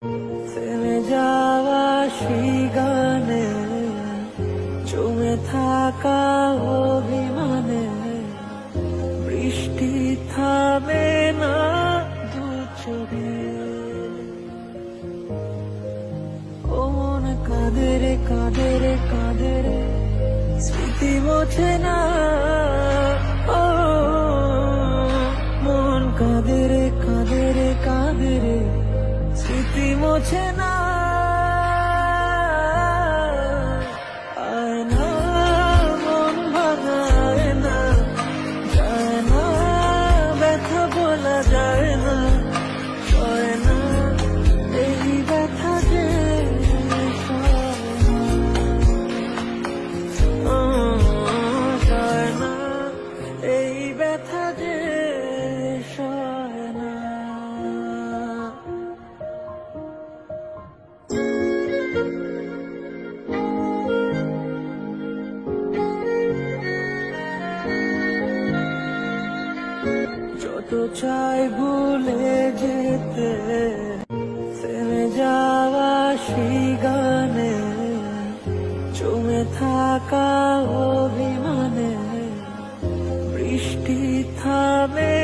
থেমে যাওয়া সেই গানে জমে থাকা অভিমানে বৃষ্টি থামে না দু চোখে। ও মন কাঁদে রে কাঁদে রে কাঁদে রে, স্মৃতি মোছে না। ও মন কাঁদে রে কাঁদে রে কাঁদে রে, স্মৃতি মোছে না। আয় না মন ভাঙায় না, যায় না ব্যথা বলা যায় না, সয় না এই ব্যথা যে সয় না, এই ব্যথা যে সয় না। যত চাই ভুলে যেতে, থেমে যাওয়া সেই গানে জমে থাকা অভিমানে বৃষ্টি থামে